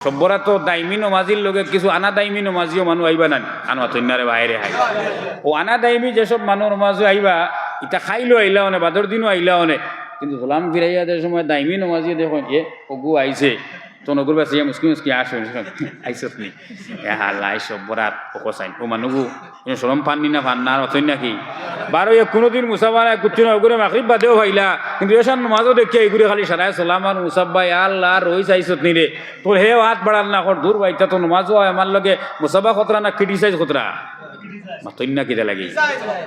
সব্বরা তো দাইমি নমাজির লগে কিছু আনা দাইমি নমাজিও মানুষ আইবা না আনোয়া তৈনারে বাইরে হাই ও আনা দাইমি যেসব মানুষ নমাজও আইবা ইটা খাইলেও আইলা অনে বাদর দিনও আইলা অনে কিন্তু গোলাম ফিরাইয়া যে সময় দাইমি নমাজি দেখুন এ ওগু আইছে তো নগর বাসি মুসকি মুসকি আসুন আইসত নি এ হাল্লা আইসব বরাত ওকসাইন ও মানুষও সরম পাননি না পান না অথই নাকি বারো এ কোনোদিন মুসাফা নাই কুচ্ছু না ওগুলো মাকরিব বাদেও ভাইলা কিন্তু এসব নমাজও দেখি এইগুলি খালি সারায় সালাম আর মুসাফা আল্লাহ রই চাইছত নি রে তোর হেও হাত বাড়াল না কর দূর বাইতা তো নমাজও হয় আমার লগে মুসাফা খতরা না ক্রিটিসাইজ খতরা মাতইনা কিটা লাগি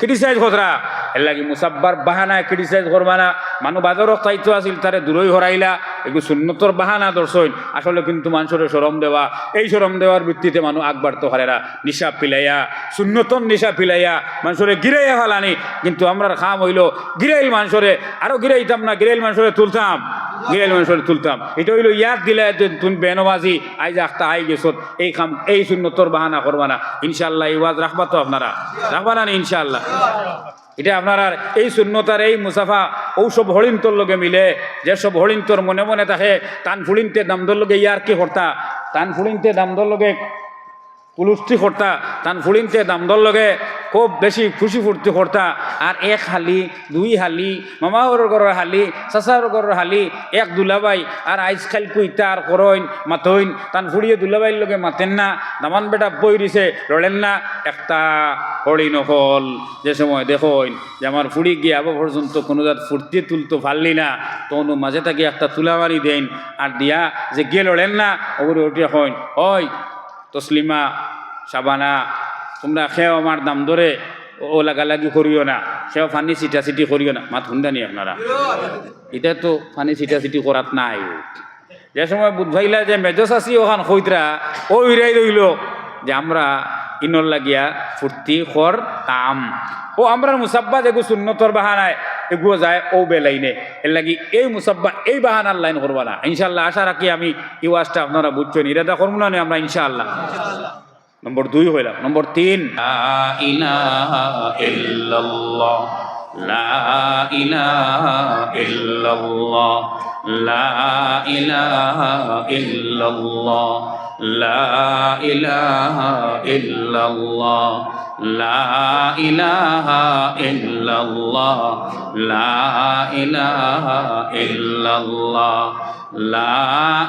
ক্রিটিসাইজ খতরা এর লাগি মুসাব্বার বাহানা ক্রিটিসাইজ করবা না মানুষ বাজারও চাইতো আছিল তারে দূরই হরাইলা এগুলো সুন্নতর বাহানা দর্শন আসলে কিন্তু মানুষের শরম দেওয়া এই শরম দেওয়ার ভিত্তিতে মানুষ আগবাড়তো হারেরা নিশা পিলাইয়া সুন্নতর নিশা পিলাইয়া মানুষরে গিরাইয়া ফেলানি কিন্তু আমরা খাম হইল গিরাইল মানুষরে আরো গিরাইতাম না গিরাইল মানুষরে তুলতাম গিরাইল মানুষরে তুলতাম এটা হইল ইয়াদ দিলে তুমি বেনবাজি আইজ আখতা আই গেছত এই খাম এই সুন্নতর বাহানা করবা না ইনশাআল্লাহ এই ওয়াজ রাখবা তো আপনারা রাখবা না ইনশাআল্লাহ এটা আপনার এই শূন্যতার এই মুসাফা ঔসব হরিণতর লগে মিলে যেসব হরিণতর মনে মনে থাকে টান ফুড়িনতে দামদর লগে ইয়ার কি করতা টান ফুড়িনতে দামদর লগে কুলুষ্টি করতা টান ফুড়িনতে দামদর লগে খুব বেশি খুশি ফুর্তি করতা আর এক হালি দুই হালি মামাহর ঘরের হালি চাচার ঘরের হালি এক দুলাবাই আর আইসখাল কুইতা আর করইন মাতইন টান ফুড়িয়ে দুলাবাইর লগে মাতেন না দামান বেটা বই দিছে লড়েন না একটা হরিণ হল যে সময় দেখইন যে আমার ফুড়ি গিয়ে আবো পর্যন্ত কোনো জাত ফুর্তি তুলতে পারলি না তখন মাঝে থাকি একটা তুলাবাড়ি দেন আর দিয়া যে গিয়ে লড়েন না ওগুলো উঠে হইন ওই তসলিমা সাবানা তোমরা খেও আমার দাম ধরে ও লাগালাগি করিও না সেও ফানি চিটাচিটি করিও না মাত হুন্দানি আপনারা এটা তো ফানি চিটাচিটি করাত নাই যে সময় বুধভাইলা যে মেজস আছি ওখান খৈতরা ও হিরাই রইল যে আমরা ইনর লাগিয়া ফুর্তি কর তাম ও আমরা মুসাব্বা যেগু সুন্নতর বাহানায় এগুলো যায় ও বেলাইনে এর লাগি এই মুসাব্বা এই বাহানার লাইন করবা না ইনশাআল্লাহ আশা রাখি আমি এই ওয়াজটা আপনারা বুঝছেন ইরাদা করবো না আমরা ইনশাআল্লাহ নম্বর 2 হইলাম নম্বর 3 লা ইলাহা ইল্লাল্লাহ লা ইলাহা ইল্লাল্লাহ লা ইলাহা ইল্লাল্লাহ লা ইলাহা ইল্লাল্লাহ লা ইলাহা ইল্লাল্লাহ লা ইলাহা ইল্লাল্লাহ লা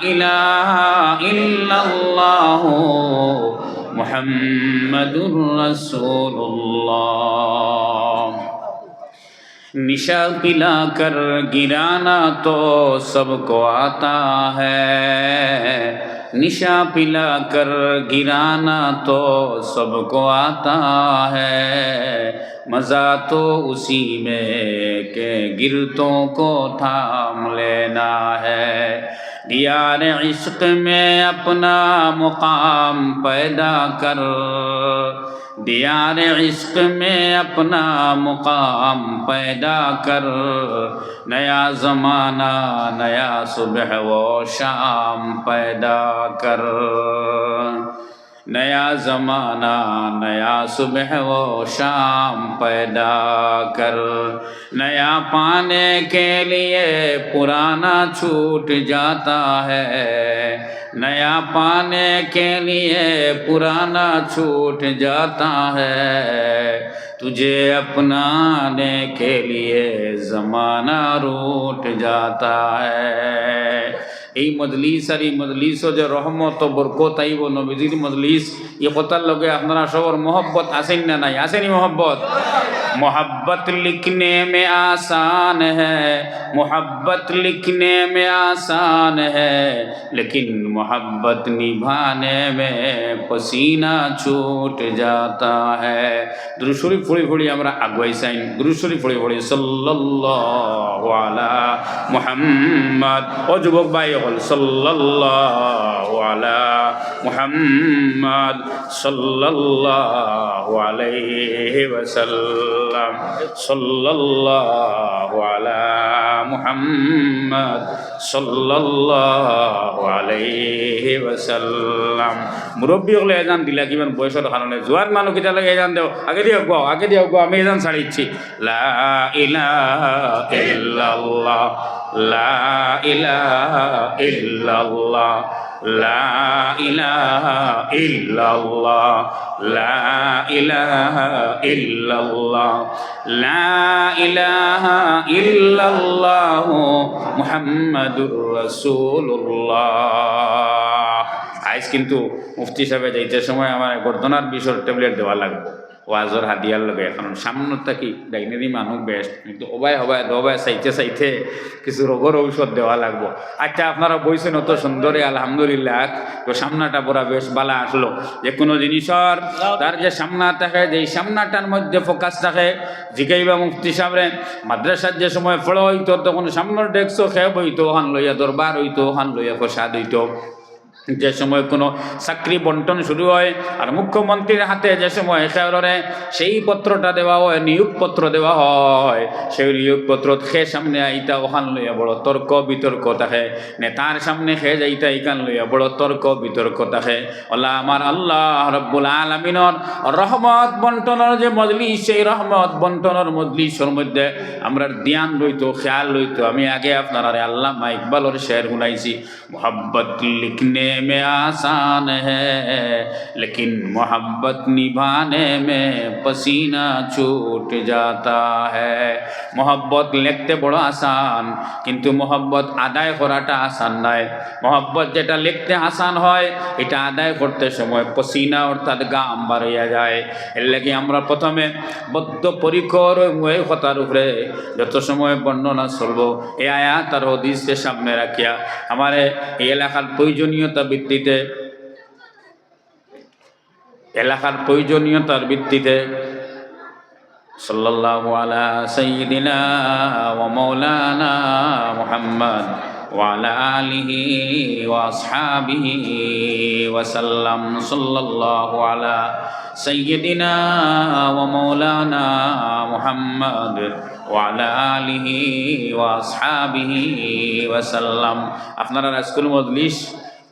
ইলাহা ইল্লাল্লাহ মুহাম্মাদুর রাসূলুল্লাহ निशा पिला कर गिराना तो सबको आता है निशा पिला कर गिराना तो सबको आता है मज़ा तो उसी में के गिरतों को थाम लेना है दियार इश्क में अपना मुकाम पैदा कर दियार इश्क में अपना मुकाम पैदा कर नया ज़माना नया सुबह व शाम पैदा कर नया ज़माना नया सुबह व शाम पैदा कर नया पाने के लिए पुराना छूट जाता है नया पाने के लिए पुराना छूट जाता है तुझे अपनाने के लिए ज़माना रूठ जाता है এই মজলিস আর এই মজলিসও যে রহমত ও বরকত আইব নবীজির মজলিস এই কথার লগে আপনারা সবার মোহব্বত আছেন না নাই আসেনি মোহব্বত मोहब्बत लिखने में आसान है मोहब्बत लिखने में आसान है लेकिन मोहब्बत निभाने में पसीना छूट जाता है दुरूद शरीफ पढ़ी पढ़ी আমরা আগুয়াই চাই দুরূদ শরীফ পড়ি পড়ি সাল্লাল্লাহু আলা মুহাম্মদ ও যুবক ভাই হল সাল্লাল্লাহু আলা মুহাম্মদ সাল্লাল্লাহু আলাইহি ওয়াসাল্লাম সাল্লাল্লাহু আলা মুহাম্মদ সাল্লাল্লাহু আলাইহি ওয়াসাল্লাম মুরব্বী হলে এজান দিলা কিমান বয়সের কারণে জোয়ান মানুষ কিটা লাগে এজান দেও আগে দিও গো আমি এজান ছাড়িচ্ছি লা ইলাহা ইল্লাল্লাহ লা ইলাহা ইল্লাল্লাহ লা ইলাহা ইল্লাল্লাহ, লা ইলাহা ইল্লাল্লাহ, লা ইলাহা ইল্লাল্লাহ মুহাম্মাদুর রাসূলুল্লাহ। আজ কিন্তু মুফতি সাহেব যাইতে সময় আমার গর্দনার বিষর ট্যাবলেট দেওয়া লাগবে ওয়াজর হাদিয়ার লগে, কারণ সামনে থাকি ডাইনেরই মানুষ বেস্ট, কিন্তু ওবায় হবায় দবায় চাইতে চাইতে কিছু রোগের ঔষধ দেওয়া লাগবো। আচ্ছা আপনারা বইছেন অত সুন্দরে আলহামদুলিল্লাহ, তো সামনাটা বড়া বেশ বালা আসলো। যে কোনো জিনিসের তার যে সামনা থাকে, যেই সামনাটার মধ্যে ফোকাস থাকে, জিগাইবা মুফতি সাহেবরে মাদ্রাসার যে সময় ফলো হইতো তখন সামনের ডেস্ক খেয়ে বইতো, ওখান লইয়া দরবার হইতো, ওখান লইয়া প্রসাদ হইতো। যে সময় কোনো চাকরি বন্টন শুরু হয় আর মুখ্যমন্ত্রীর হাতে যে সময় খেয়ারে সেই পত্রটা দেওয়া হয়, নিয়োগপত্র দেওয়া হয়, সেই নিয়োগপত্র খেয়ে সামনে আইতা ওখান লইয়া বড় তর্ক বিতর্ক থাকে, নেতার সামনে খেয়ে যাইতা ইখান লইয়া বড় তর্ক বিতর্ক থাকে। আল্লাহ আমার আল্লাহ রব্বুল আলামিনের রহমত বন্টনের যে মজলিস, সেই রহমত বন্টনের মজলিসের মধ্যে আমরা ধ্যান লইতো, খেয়াল লইতো। আমি আগে আপনারা আল্লামা ইকবালের শের শুনাইছি, মোহাব্বত লিখনে में आसान है लेकिन मोहब्बत निभाने में पसीना छूट जाता है। मोहब्बत लिखते बड़ा आसान, किंतु मोहब्बत आदाय कराटा आसान नय। मोहब्बत जेटा लिखते आसान হয় এটা আদায় করতে সময় পসিনা অর্থাৎ গাম বার হইয়া যায়। এর লাগি আমরা প্রথমে বদ্ধপরিকর ওই কথার উপরে যত সময় বর্ণনা চলবো এই আয়াত আর হাদিসকে সামনে রাখিয়া আমার এই এলাকার প্রয়োজনীয়তার ভিত্তিতে সাল্লাল্লাহু আলা সাইয়্যিদিনা ওয়া মাওলানা মুহাম্মদ ওয়া আলা আলিহি ওয়া আসহাবিহি ওয়া সাল্লাম। সাল্লাল্লাহু আলা সাইয়্যিদিনা ওয়া মাওলানা মুহাম্মদ ওয়া আলা আলিহি ওয়া আসহাবিহি ওয়া সাল্লাম। আপনারা রাসকুল মজলিস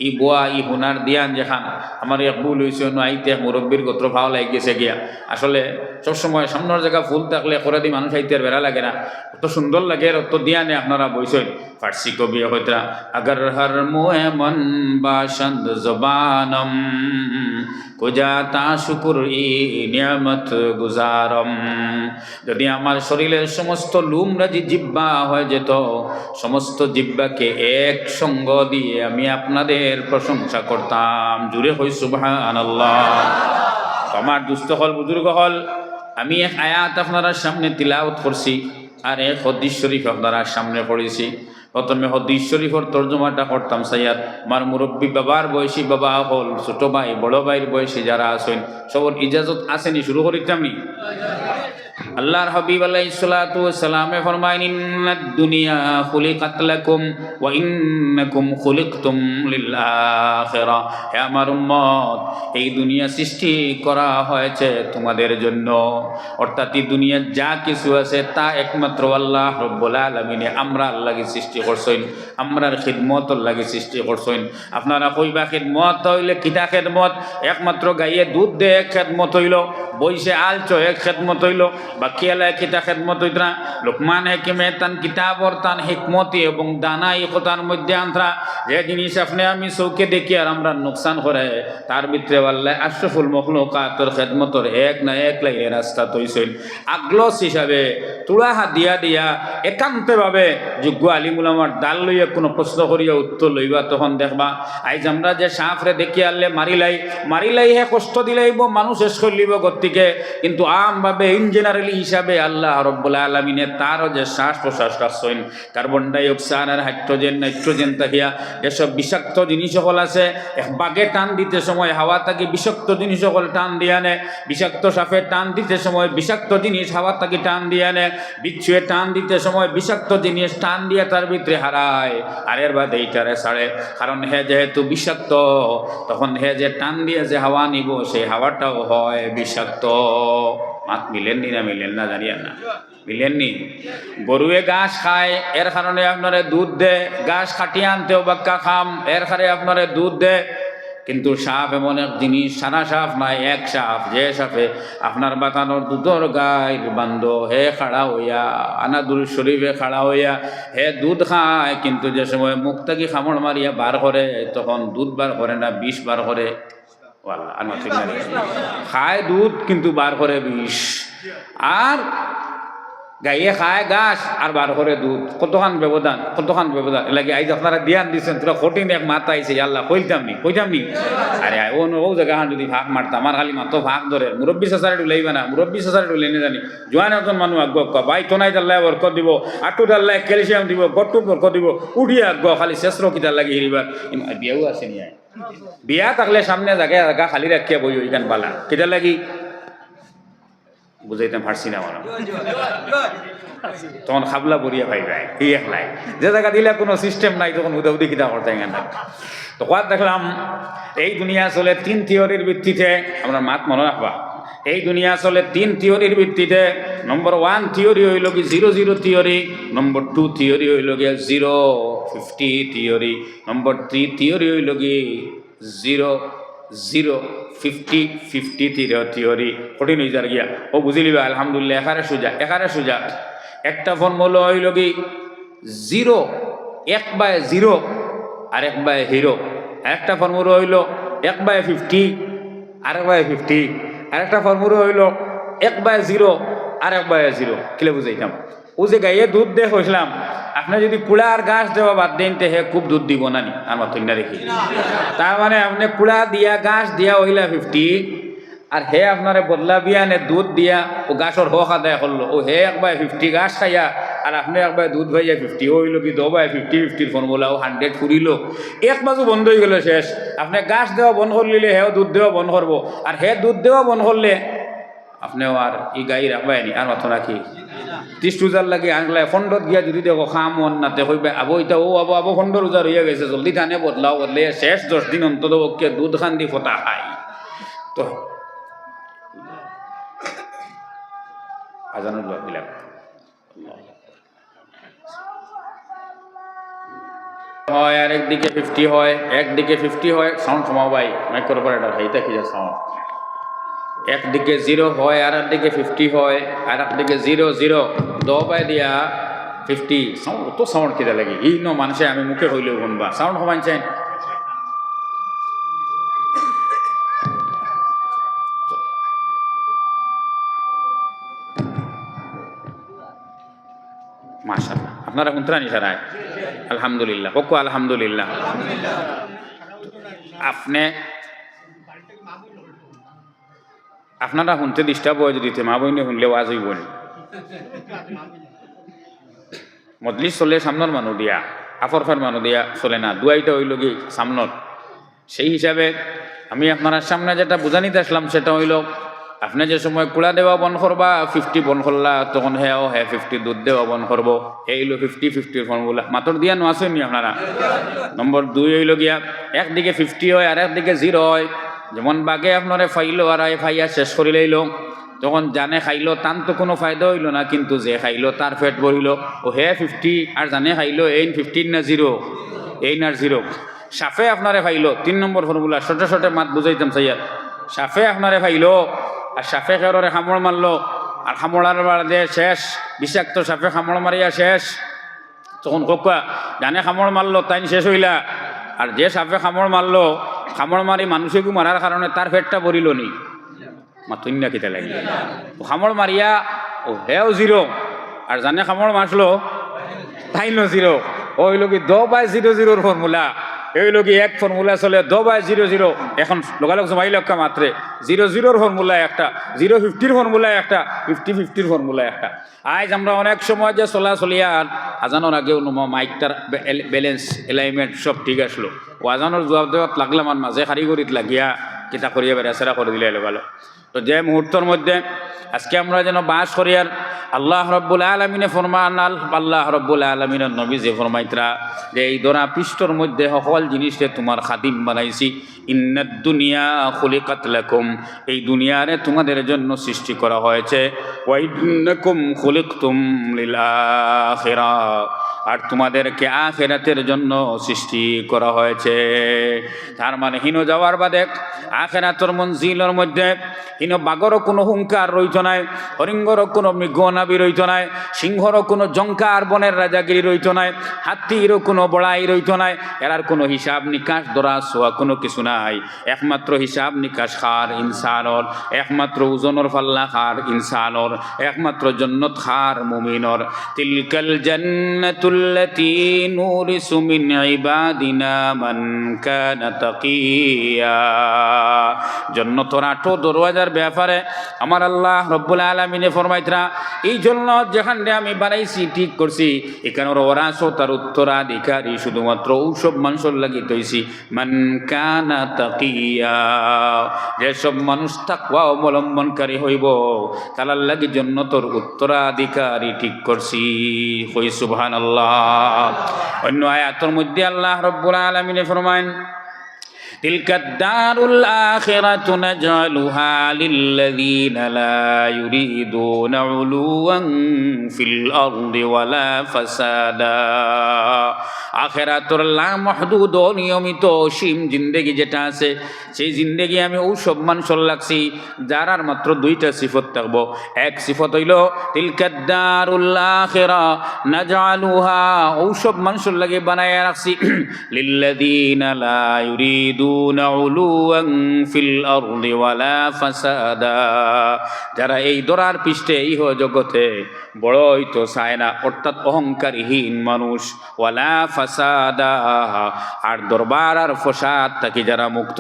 ই বোয়া ই হুনার দিয়ান যেখান আমার এক ভুল হয়েছে আইতে মুরব্বীর গোত্র ভাও লাগে গেছে গিয়া। আসলে সবসময় সামনের জায়গা ফুল থাকলে করে দি মানুষ আইতে আর বেড়া লাগে না, অত সুন্দর লাগে আর অত দিয়ানে আপনারা বইছেন। ফার্সি কবি হইতরা আগার হর মুয়ে মন বাসন্দ জবানম কুজাতা শুকুর ই নিয়ামত গুজারম। যদি আমার শরীরের সমস্ত লুমরাজি জিব্বা হয়ে যেত, সমস্ত জিব্বাকে এক সঙ্গ দিয়ে আমি আপনাদের প্রশংসা করতাম। জুড়ে হই সুবহানাল্লাহ। আমার দুস্থ হল বুজুর্গ হল, আমি এক আয়াত আপনারা সামনে তিলাওয়াত করছি আর এক হাদিস শরীফ আপনারা সামনে পড়েছি। প্রথমে হাদিস শরীফের তর্জমাটা করতাম সাইয়াদ আমার মুরব্বী বাবার বয়সী বাবা হল, ছোট ভাই বড় ভাইয়ের বয়সী যারা আছেন সবর ইজাজত আসেনি, শুরু করিতামনি। আল্লাহর হাবিব আলাইহিস সালাতু ওয়াস সালামে ফরমায়েন ইন্নাদ দুনিয়া খুলিকাত লাকুম ওয়া ইন্নাকুম খুলিকতুম লিল আখিরা। হে আমার উম্মত, এই দুনিয়া সৃষ্টি করা হয়েছে তোমাদের জন্য, অর্থাৎ এই দুনিয়ার যা কিছু আছে তা একমাত্র আল্লাহ রব্বুল আলামিনে আমরা আল্লাহকে সৃষ্টি করছেন, আমরার খিদমতর লাগে সৃষ্টি করছেন। আপনারা কইবা খিদমত হইলে কিতা খিদমত? একমাত্র গাইয়ে দুধ দে এক খিদমত হইল, বইসে আলচো এক খিদমত হইল, বাকি এলাকায় কিতা খিদমত হইত না। লোকমান হাকিমে তান কিতাবর তান হিকমতি এবং দানা এই কথার মধ্যে আনরা যে জিনিস আপনি আমি চৌকে দেখি আর আমরা নোকসান করে, তার ভিতরে আল্লাহ আশরাফুল মখলুকাতের খিদমতর এক না এক লাইনে রাস্তা তৈছেন। আগলস হিসাবে তুলা হাত দিয়া দিয়া একান্তভাবে যোগ্য আলিমুল আমার দাল লইয়া কোনো প্রশ্ন করিয়া উত্তর লইবা, তখন দেখবা আইজ আমরা যে সাফরে দেখি আনলে মারিলাই হে কষ্ট দিলাইব মানুষ শেষ করলিব গতিকে, কিন্তু আমভাবে ইন জেনারেলি হিসাবে আল্লাহ রব্বুল আলামিনে তারও যে শ্বাস প্রশ্বাস রাখছেন, কার্বন ডাইঅক্সাইড আর হাইড্রোজেন নাইট্রোজেন থাকিয়া এসব বিষাক্ত জিনিস সকল আছে, এক বাগে টান দিতে সময় হাওয়া থাকি বিষাক্ত জিনিস সকল টান দিয়ে আনে, বিষাক্ত সাপে টান দিতে সময় বিষাক্ত জিনিস হাওয়া থাকি টান দিয়ে আনে, বিচ্ছুয়ে টান দিতে সময় বিষাক্ত জিনিস টান দিয়ে তার ভিতরে হারায়, আর এর বাদে এইটারে ছাড়ে। কারণ হে যেহেতু বিষাক্ত, তখন হে যে টান দিয়ে যে হাওয়া নিব সেই হাওয়াটাও হয় বিষাক্ত। মাত মিলেননি না মিলেন না জানিয়া না মিলেননি। গরুয়ে ঘাস খায়, এর কারণে আপনারে দুধ দে, ঘাস কাটিয়ে আনতেও বাক্কা খাম, এর কারণে আপনারে দুধ দে। কিন্তু সাপ এমন এক জিনিস, সারা সাপ নাই, এক সাপ, যে সাপে আপনার বাতানোর দুধর গায়ের বান্ধ, হে খাড়া হইয়া আনাদুল শরীফে খাড়া হইয়া হে দুধ খায়, কিন্তু যে সময় মুখ থেকে খামড় মারিয়া বার করে তখন দুধ বার করে না, বিষ বার করে। খায় দুধ কিন্তু বার করে বিষ। আর গাইয়ে খায় ঘাস আর বার করে দুধ, কতখান ব্যবধান, কতখান ব্যবধান। এলাকি আইজ আপনারা ধ্যান দিচ্ছেন, তোরা কঠিন এক মাথা আইছে, আল্লাহ কইতাম নি। আরে ও জায়গাখান যদি ভাগ মারতাম, আমার খালি মাত্র ভাগ ধরে মুরব্বী সাসারে ডুলাইবা না, মুরব্বী সাসারে ডুলাই না জানি, জোয়ান একজন মানুষ আগ্য বাই তোনাই আল্লাহ বরকত দিব, আটুট আল্লাহ ক্যালসিয়াম দিব, গট্টুট বরকত দিব, উঠিয়ে আগ্য খালি শেষ রকিতার লাগে হিরিবার। বিয়াও আছে নি, বিয়া থাকলে সামনে জায়গা খালি রাখিয়া বই ওইখান পালা, কেটার লাগি বুঝাইতাম পারছি না। আমার তখন খাবলা বরিয়া ভাই ভাই এই একলাই, যে জায়গা দিলে কোনো সিস্টেম নাই তখন উদাউদি খিদা করতে না। তো কাজ দেখলাম এই দুনিয়া চলে 3 থিওরির ভিত্তিতে, আমরা মাত মনে রাখবা, এই দুনিয়া চলে 3 থিওরির ভিত্তিতে। নম্বর 1 থিওরি হইল কি 0-0 থিওরি, নম্বর 2 থিওরি হইল গিয়ে 0-50 থিওরি, নম্বর 3 থিওরি হইল কি 0-0-50 থিওরি। কঠিন হয়ে যার গিয়া ও বুঝিলিবা, আলহামদুলিল্লাহ একারে সুজা। একটা ফর্মুলা হইল কি 0 1/0 আর 1/0। আরেকটা ফর্মুলা হইল 1/50 আর 1/50। আরেকটা ফর্মুলা হইল 1/0 আর 1/0। কিলে বুঝাইতাম, ও যে গাইয়ে দুধ দিয়ে হইলাম, আপনি যদি কুড়া আর ঘাস দেওয়া বাদ দেন তে হে খুব দুধ দিব না নি, আমার তৈরি রেখি। তার মানে আপনি কুড়া দিয়া ঘাস দিয়া হইলা 50, আর হে আপনারে বদলা বিয়ানে দুধ দিয়া ও ঘাসর হক আদায় করলো, ও হে 1/50 ঘাস খাইয়া আর আপনি 1/2 দুধ ভাইয়া 50, ও হইল কি 2/50 ফর্মুলা, ও 100 ফুরিল, এক বাজু বন্ধ হয়ে গেল শেষ। আপনি ঘাস দেওয়া বন্ধ করলে হেও দুধ দেওয়া বন্ধ করবো, আর হে দুধ দেওয়া বন্ধ করলে আপনিও আর এই গাই রাখবাই নি, আর মাত্র রাখি 30 রোজার লাগে আনলাই ফন্ডত গিয়া যদি দেখো খাম মন নাতে কইবে আবো এটা ও আবো ফন্ড রোজা রইয়া গেছে, জলদি টানে বদলে শেষ 10 দিন অন্তত ওকে দুধ খান দি ফোটা খাই। তো আজানুল বাবিলাম হয়, আর একদিকে 50 হয়, একদিকে 50 হয়, সাউন্ড কমাও ভাই, মাইক্রো অপারেটর হাইতা কি যা সাউন্ড। একদিকে 0 হয় আর একদিকে 50 হয়, আর একদিকে 0-0 দবাই দিয়া 50। সাউন্ড তো সাউন্ড কিটা লাগে এই ন মানুষে, আমি মুখে হইলেও শুনবা সাউন্ড কমাইছেন। মাশাআল্লাহ, আপনারা শুনতেন ইশারায়? আলহামদুলিল্লাহ, ওকো আলহামদুলিল্লাহ। আপনারা শুনতে ডিস্টার্ব হয়ে যদি মা বইনে শুনলে ওয়াজ হইব না। মজলিস চলে সামনের মানুষ দিয়া, আফরফার মানুষ দিয়া চলে না, দুয়াইটা হইল কি সামনত। সেই হিসাবে আমি আপনার সামনে যেটা বুঝানিতে আসলাম সেটা হইল, আপনি যে সময় কুড়া দেওয়া বন্ধ করবা 50 বন্ধ করলা, তখন হ্যাঁ 50 দুধ দেওয়া বন্ধ করবো। এই হইল 50-50 ফর্মুলা, মাত্র দিয়া নোয়াছেন আপনারা। নম্বর 2 হইল গিয়া একদিকে 50 হয় আর একদিকে 0 হয়। যেমন বাঘে আপনারে ফাইলো আর ফাইয়া শেষ করে লইল, তখন জানে খাইলো তান তো কোনো ফায়দা হইল না, কিন্তু যে খাইলো তার পেট ভরিল, ও হে 50 আর জানে খাইলো এই 15 না 0, এই না 0। সাফে আপনারে ফাইলো 3 নম্বর ফর্মুলা, ছোটে মাত বুঝাইতাম চাইয়া। সাফে আপনারে ফাইলো আর সাফে খেররে খামড় মারলো, আর খামড়ার বাদে শেষ বিষাক্ত সাফে খামড় মারিয়া শেষ, তখন কোকা জানে খামড় মারলো তাই শেষ হইলা। আর যে সাপে খামড় মারলো, খামড় মারি মানুষকে মারার কারণে তার পেটটা ভরিল নি, মাতুন্যা কিতা লাগে। খামড় মারিয়া ও হেও 0, আর জানে খামড় মারলো তাই ন 0। ও হইল কি 2/0-0 ফর্মুলা, হইল কি এক ফর্মুলা চলে 2/0-0। এখন লগালগ জমাই লক্কা মাত্রে 0-0 ফর্মুলা একটা, 0-50 ফর্মুলা একটা, 50-50 ফর্মুলা একটা। আজ আমরা অনেক সময় যে চলিয়া আজানোর আগেও মাইকটার ব্যালেন্স এলাইনমেন্ট সব ঠিক আসলো, ও আজানোর জবাব দেওয়াত লাগলাম আর মাঝে কারিগরিত লাগিয়া কিতা করিয়া বেড়াচেরা করে দিলে লগালো। তো যে মুহূর্তের মধ্যে আজকে আমরা যেন বাস করিয়ার, আল্লাহ রব্বুল আলমিনে ফরমান, আল্লাহ রব্বুল আলমিনের নবী যে ফরমাইতরা যে এই ধরা পৃষ্ঠর মধ্যে সকল জিনিসে তোমার খাদিম বানাইছি। ইন্নাদ দুনিয়া খুলিকাত লাকুম, এই দুনিয়ারে তোমাদের জন্য সৃষ্টি করা হয়েছে। ওয়া ইন্নাকুম খুলিকতুম লিল আখিরাহ, আর তোমাদেরকে আখিরাতের জন্য সৃষ্টি করা হয়েছে। তার মানে হিনো যাওয়ার বাদে আখিরাতের মঞ্জিলের মধ্যে হিনো বাঘরও কোনো হুঙ্কার রইত নাই, হরিঙ্গরও কোনো মৃগনাবি রইত নাই, সিংহরও কোনো জঙ্কার বনের রাজাগিরি রইত নাই, হাতিরও কোনো বড়াই রইত নাই। এরার কোনো হিসাব নিকাশ ধরা ছোয়া কোনো কিছু নাই। একমাত্র হিসাব নিকাশ খার ইনসানর, একমাত্র ওজনের পাল্লা খার ইনসানর, একমাত্র জন্নত খার মুমিনর। তিলকাল জান্নাতুল্লাতী নুরিসু মিন ইবাদিনা মান কানা তাকিয়া। জন্নতর 8 দরওয়াজার ব্যাপারে আমার আল্লাহ রব্বুল আলামিনে ফরমাইতরা, এই জন্য যেখানে আমি বানাইছি ঠিক করছি, এখানের ওরাসতার উত্তরাধিকারী শুধুমাত্র ঔসব মানুষের লাগি তৈছি মান কানা তাকিয়া। যেসব মানুষ তাকওয়া অবলম্বনকারী হইব তার লাগি জন্নতর উত্তরাধিকারী ঠিক করছি। কই সুবহানাল্লাহ। অন্য আয়াতের মধ্যে আল্লাহ রব্বুল আলামিনে ফরমায়েন, তিলকাদ দারুল আখিরাতু নাজআলুহা লিল্লাযীনা লা ইউরিদুনা উলুওয়ান ফিল আরদি ওয়ালা ফাসাদা। আখিরাতুর লা মাহদুদ অনিয়মিত অসীম জিন্দেগি যেটা আছে, সেই জিন্দেগি আমি ওসব মানুষের লাগছি যারার মাত্র 2টা সিফত থাকবো। এক সিফত হইল তিলকাদ দারুল আখিরা নাজআলুহা, ওসব মানুষের লাগে বানায়া রাখছি লিল্লাযীনা লা ইউরিদুনা উলুওয়ান ফিল আরদি ওয়ালা ফাসাদা, যারা এই দরার পৃষ্ঠে ইহ জগতে বড় হইতো চায় না, অর্থাৎ অহংকারহীন মানুষ। ওয়ালা ফাসাদা, আর দরবার আর ফসাদ থাকি যারা মুক্ত।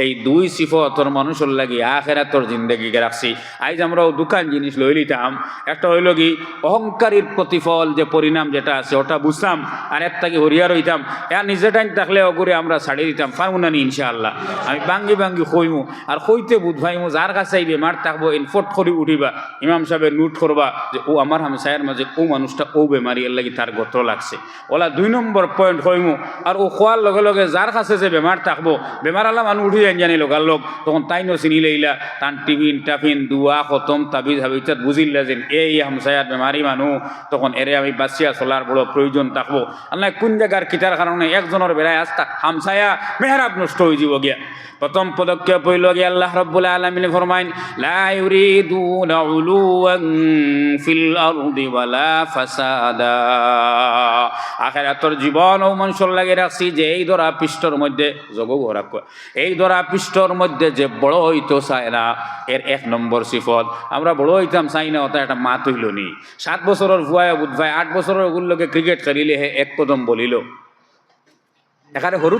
এই 2 সিফতর মানুষের লাগি আখিরাতর জিন্দেগিকে রাখছি। আজ আমরাও দোকান জিনিস লই লিতাম, একটা হইল কি অহংকারীর প্রতিফল যে পরিণাম যেটা আছে ওটা বুঝতাম, আর এর থেকে হরিয়ার হইতাম। এর নিজে টাইম থাকলে অগরে আমরা ছাড়িয়ে দিতাম, পারবো না নি ইনশাআল্লাহ। আমি বাঙ্গি বাঙ্গি কইমু, আর কইতে বুঝবাইমু যার কাছে আইবে মার থাকবো ইনফট করে উঠিবা, ইমাম সাহেবের নোট করবা যে ও আমার হামসায়ের মাঝে ও মানুষটা ও বেমারি এর লাগি তার গোত্র লাগছে। ওলা 2 নম্বর পয়েন্ট হইমু। আর ও খোয়ার লগে লগে যার কাছে যে বেমার থাকবো, বেমার আল্লাহ মানুষ উঠি যান জানি লোকার লোক, তখন তাইনও চিনি লইলা তান টিফিন টাফিন দুয়া খতম তাবিজ হাবিজাত বুঝিল্লা যে এই হামসায়ার বেমারি মানুষ, তখন এরে আমি বাঁচিয়া চলার বড় প্রয়োজন থাকবো। আল্লাহ কোন জায়গার কিতার কারণে একজনের বেড়ায় আসতা হামসায়া মেহরাব নষ্ট হয়ে যাব গিয়া। প্রথম পদক্ষেপ হইল গিয়া আল্লাহ রাব্বুল আলামিন ফরমাইন, লা ইউরিদুনা উলুওয়ান ফিল আরদি ওয়ালা ফাসাদা। আখিরাতর জীবন ও মানুষের লাগে রাখছি যে এই ধরা পৃষ্ঠর মধ্যে জগঘরা, এই ধরা পৃষ্ঠর মধ্যে যে বড় হইতো চায় না, এর 1 নম্বর সিফত। আমরা বড় হইতাম চাই না, ওটা একটা মাত হইল নি। 7 বছরের ভুয়ায় বুধভাই 8 বছরের ওগুলোকে ক্রিকেট খেলিলে হে 1 কদম বলিল, এখানে হরু